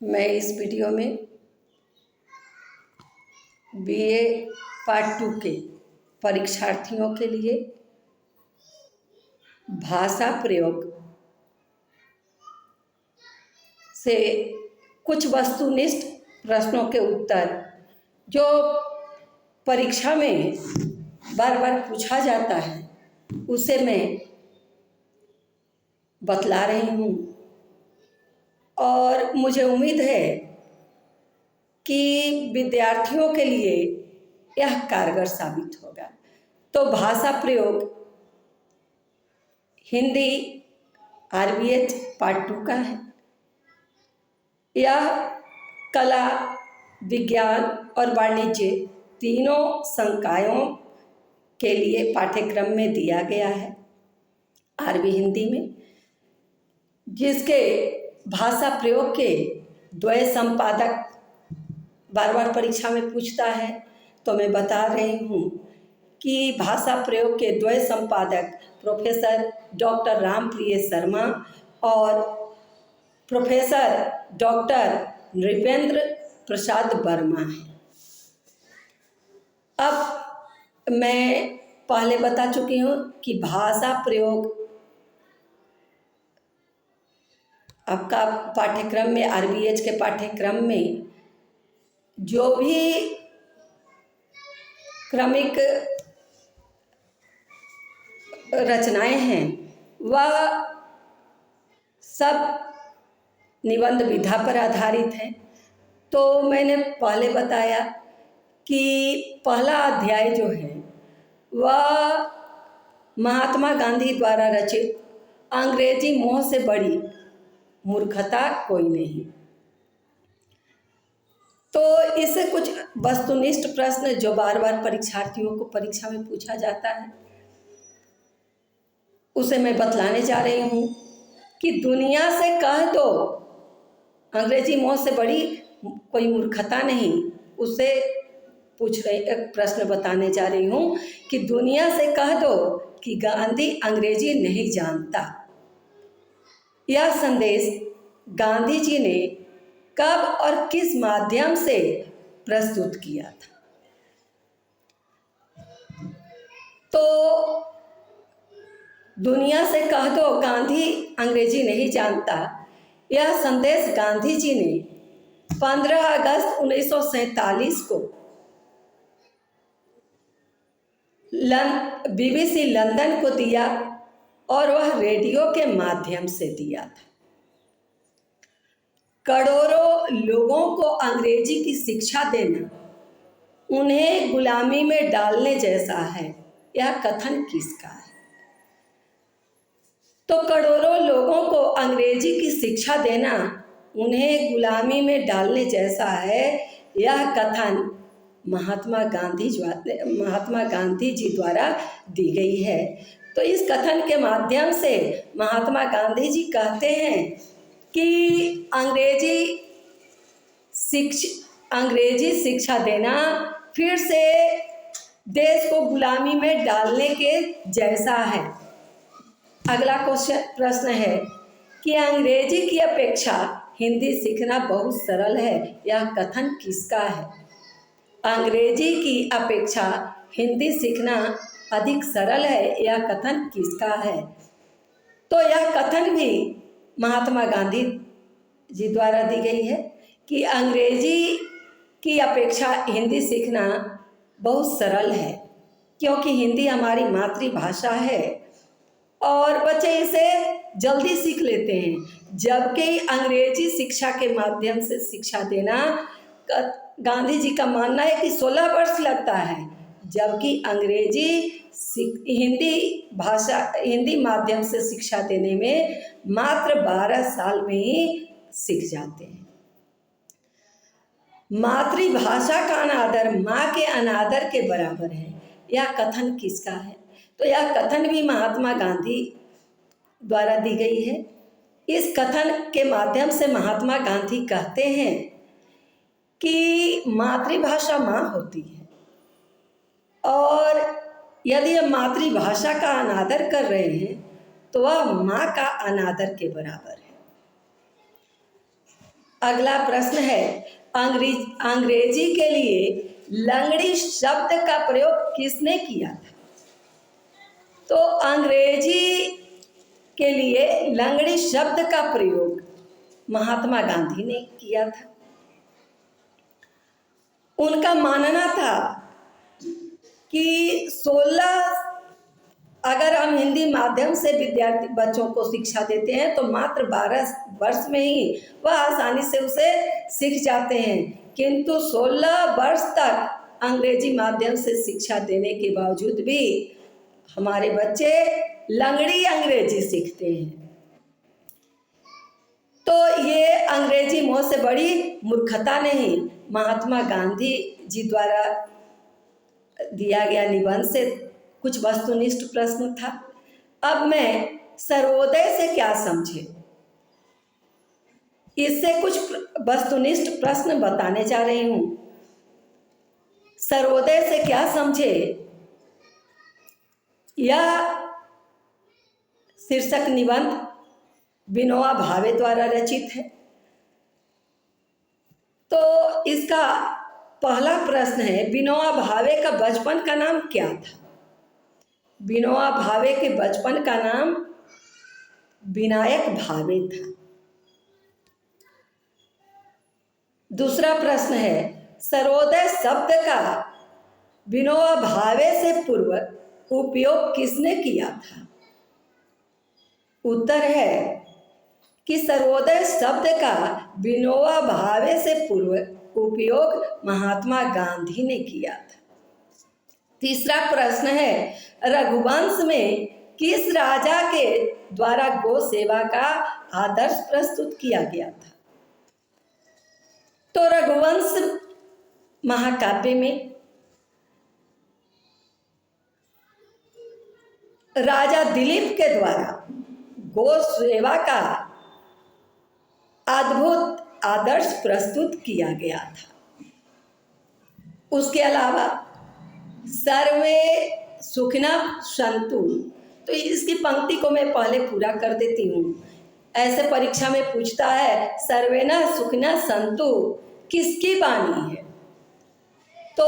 मैं इस वीडियो में बीए पार्ट 2 के परीक्षार्थियों के लिए भाषा प्रयोग से कुछ वस्तुनिष्ठ प्रश्नों के उत्तर जो परीक्षा में बार बार पूछा जाता है उसे मैं बतला रही हूँ और मुझे उम्मीद है कि विद्यार्थियों के लिए यह कारगर साबित होगा। तो भाषा प्रयोग हिंदी आरबीएच पार्ट 2 का है। यह कला, विज्ञान और वाणिज्य तीनों संकायों के लिए पाठ्यक्रम में दिया गया है आरबी हिंदी में, जिसके भाषा प्रयोग के द्वय संपादक बार बार परीक्षा में पूछता है। तो मैं बता रही हूँ कि भाषा प्रयोग के द्वय संपादक प्रोफेसर डॉक्टर रामप्रिय शर्मा और प्रोफेसर डॉक्टर नृपेंद्र प्रसाद वर्मा हैं। अब मैं पहले बता चुकी हूँ कि भाषा प्रयोग आपका पाठ्यक्रम में आरबीएच के पाठ्यक्रम में जो भी क्रमिक रचनाएं हैं वह सब निबंध विधा पर आधारित हैं। तो मैंने पहले बताया कि पहला अध्याय जो है वह महात्मा गांधी द्वारा रचित अंग्रेजी मोह से बड़ी मूर्खता कोई नहीं। तो इससे कुछ वस्तुनिष्ठ प्रश्न जो बार बार परीक्षार्थियों को परीक्षा में पूछा जाता है उसे मैं बतलाने जा रही हूँ कि दुनिया से कह दो अंग्रेजी मोह से बड़ी कोई मूर्खता नहीं। उसे एक प्रश्न बताने जा रही हूँ कि दुनिया से कह दो कि गांधी अंग्रेजी नहीं जानता। यह संदेश गांधी जी ने कब और किस माध्यम से प्रस्तुत किया था? तो दुनिया से कह दो गांधी अंग्रेजी नहीं जानता, यह संदेश गांधी जी ने 15 अगस्त 1947 को बीबीसी लंदन को दिया और वह रेडियो के माध्यम से दिया था। करोड़ों लोगों को अंग्रेजी की शिक्षा देना उन्हें गुलामी में डालने जैसा है, यह कथन किसका है? तो करोड़ों लोगों को अंग्रेजी की शिक्षा देना उन्हें गुलामी में डालने जैसा है, यह कथन महात्मा गांधी जी द्वारा दी गई है। तो इस कथन के माध्यम से महात्मा गांधी जी कहते हैं कि अंग्रेजी शिक्षा देना फिर से देश को गुलामी में डालने के जैसा है। अगला प्रश्न है कि अंग्रेजी की अपेक्षा हिंदी सीखना बहुत सरल है, यह कथन किसका है? अंग्रेजी की अपेक्षा हिंदी सीखना अधिक सरल है, यह कथन किसका है? तो यह कथन भी महात्मा गांधी जी द्वारा दी गई है कि अंग्रेजी की अपेक्षा हिंदी सीखना बहुत सरल है, क्योंकि हिंदी हमारी मातृभाषा है और बच्चे इसे जल्दी सीख लेते हैं। जबकि अंग्रेजी शिक्षा के माध्यम से शिक्षा देना गांधी जी का मानना है कि 16 वर्ष लगता है, जबकि हिंदी माध्यम से शिक्षा देने में मात्र 12 साल में ही सीख जाते हैं। मातृभाषा का अनादर माँ के अनादर के बराबर है, यह कथन किसका है? तो यह कथन भी महात्मा गांधी द्वारा दी गई है। इस कथन के माध्यम से महात्मा गांधी कहते हैं कि मातृभाषा माँ होती है और यदि हम मातृभाषा का अनादर कर रहे हैं तो वह माँ का अनादर के बराबर है। अगला प्रश्न है, अंग्रेजी के लिए लंगड़ी शब्द का प्रयोग किसने किया था? तो अंग्रेजी के लिए लंगड़ी शब्द का प्रयोग महात्मा गांधी ने किया था। उनका मानना था कि 16 अगर हम हिंदी माध्यम से विद्यार्थी बच्चों को शिक्षा देते हैं तो मात्र 12 वर्ष में ही वह आसानी से उसे सीख जाते हैं, किंतु 16 वर्ष तक अंग्रेजी माध्यम से शिक्षा देने के बावजूद भी हमारे बच्चे लंगड़ी अंग्रेजी सीखते हैं। तो ये अंग्रेजी मोह से बड़ी मूर्खता नहीं, महात्मा गांधी जी द्वारा दिया गया निबंध से कुछ वस्तुनिष्ठ प्रश्न था। अब मैं सर्वोदय से क्या समझे, इससे कुछ वस्तुनिष्ठ प्रश्न बताने जा रही हूं। सर्वोदय से क्या समझे, यह शीर्षक निबंध विनोबा भावे द्वारा रचित है। तो इसका पहला प्रश्न है, विनोबा भावे का बचपन का नाम क्या था? विनोबा भावे के बचपन का नाम विनायक भावे था। दूसरा प्रश्न है, सर्वोदय शब्द का विनोबा भावे से पूर्व उपयोग किसने किया था? उत्तर है कि सर्वोदय शब्द का विनोबा भावे से पूर्व उपयोग महात्मा गांधी ने किया था। तीसरा प्रश्न है, रघुवंश में किस राजा के द्वारा गौ सेवा का आदर्श प्रस्तुत किया गया था? तो रघुवंश महाकाव्य में राजा दिलीप के द्वारा गौ सेवा का अद्भुत आदर्श प्रस्तुत किया गया था। उसके अलावा सर्वे सुखिनः सन्तु, तो इसकी पंक्ति को मैं पहले पूरा कर देती हूँ। ऐसे परीक्षा में पूछता है, सर्वेन सुखिनः सन्तु किसकी वाणी है? तो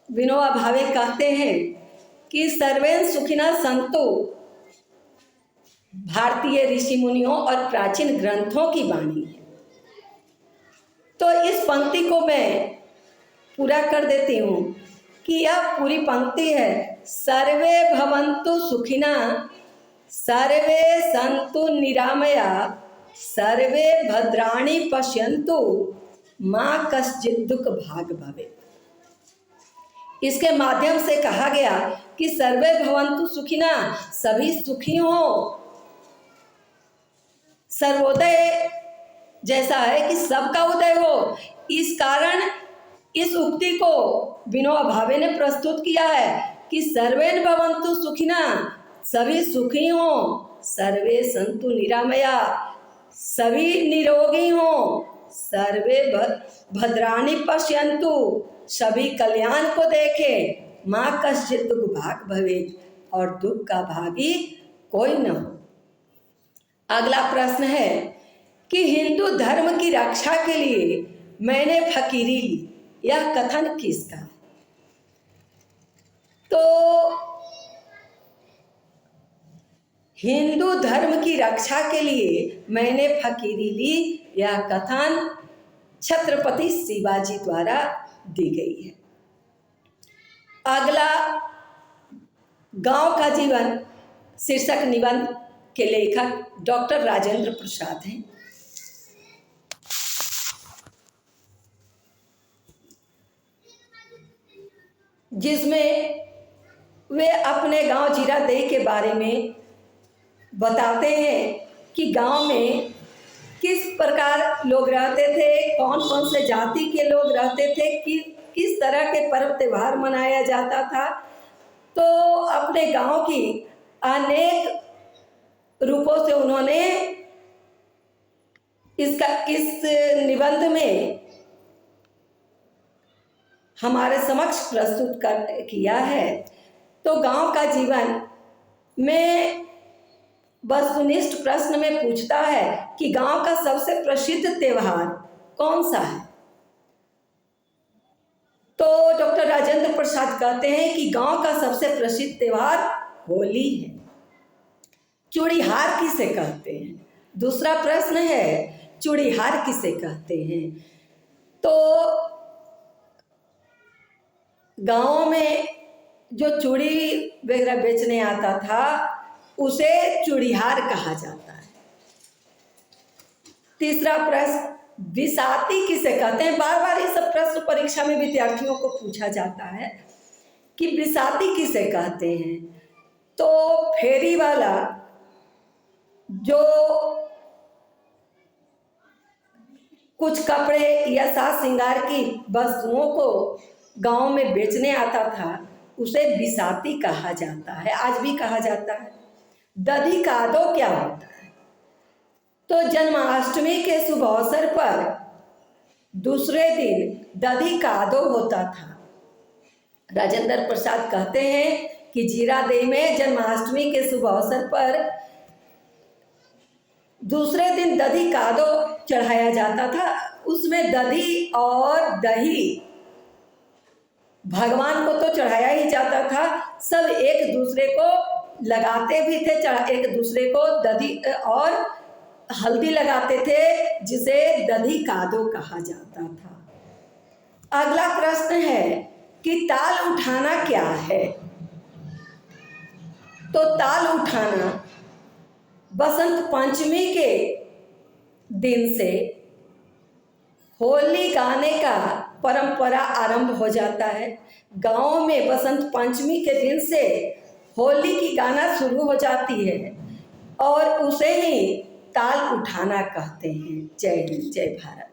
विनोबा भावे कहते हैं कि सर्वेन सुखिनः सन्तु भारतीय ऋषि मुनियों और प्राचीन ग्रंथों की वाणी है। तो इस पंक्ति को मैं पूरा कर देती हूँ कि यह पूरी पंक्ति है, सर्वे भवन्तु सुखिनः सर्वे सन्तु निरामया सर्वे भद्राणि पश्यन्तु मा कश्चित् दुःख भाग् भवेत्। इसके माध्यम से कहा गया कि सर्वे भवन्तु सुखिनः, सभी सुखी हो। सर्वोदय जैसा है कि सबका उदय हो, इस कारण इस उक्ति को विनोबा भावे ने प्रस्तुत किया है कि सर्वेन भवन्तु सुखिनः, सभी सुखी हो, सर्वे सन्तु निरामया, सभी निरोगी हो, सर्वे भद्राणि पश्यन्तु, सभी कल्याण को देखे, माँ कश्चित् दुःख भाग् भवेत्, और दुख का भागी कोई न हो। अगला प्रश्न है कि हिंदू धर्म की रक्षा के लिए मैंने फकीरी ली, यह कथन किसका है? तो हिंदू धर्म की रक्षा के लिए मैंने फकीरी ली, यह कथन छत्रपति शिवाजी द्वारा दी गई है। अगला गांव का जीवन शीर्षक निबंध के लेखक डॉक्टर राजेंद्र प्रसाद हैं। जिसमें वे अपने गांव जीरादेई के बारे में बताते हैं कि गांव में किस प्रकार लोग रहते थे, कौन कौन से जाति के लोग रहते थे, किस तरह के पर्व त्योहार मनाया जाता था। तो अपने गांव की अनेक रूपों से उन्होंने इस निबंध में हमारे समक्ष प्रस्तुत किया है। तो गांव का जीवन में वस्तुनिष्ठ प्रश्न में पूछता है कि गांव का सबसे प्रसिद्ध त्योहार कौन सा है, तो डॉक्टर राजेंद्र प्रसाद कहते हैं कि गांव का सबसे प्रसिद्ध त्योहार होली है। चूड़ीहार किसे कहते हैं? दूसरा प्रश्न है, चूड़ीहार किसे कहते हैं? तो गांव में जो चूड़ी वगैरह बेचने आता था उसे चूड़ीहार कहा जाता है। तीसरा प्रश्न, बिसाती किसे कहते हैं? बार बार ये सब प्रश्न परीक्षा में विद्यार्थियों को पूछा जाता है कि बिसाती किसे कहते हैं। तो फेरी वाला जो कुछ कपड़े या साज श्रृंगार की वस्तुओं को गांव में बेचने आता था उसे बिसाती कहा जाता है, आज भी कहा जाता है। दधी कादो क्या होता है? तो जन्माष्टमी के शुभ अवसर पर दूसरे दिन दधी कादो होता था। राजेंद्र प्रसाद कहते हैं कि जीरादेई में जन्माष्टमी के शुभ अवसर पर दूसरे दिन दधी कादो चढ़ाया जाता था। उसमें दधी और दही भगवान को तो चढ़ाया ही जाता था, सब एक दूसरे को लगाते भी थे, एक दूसरे को दधी और हल्दी लगाते थे, जिसे दधी कादो कहा जाता था। अगला प्रश्न है कि ताल उठाना क्या है? तो ताल उठाना बसंत पंचमी के दिन से होली गाने का परंपरा आरंभ हो जाता है। गाँव में बसंत पंचमी के दिन से होली की गाना शुरू हो जाती है और उसे ही ताल उठाना कहते हैं। जय हिंद, जय भारत।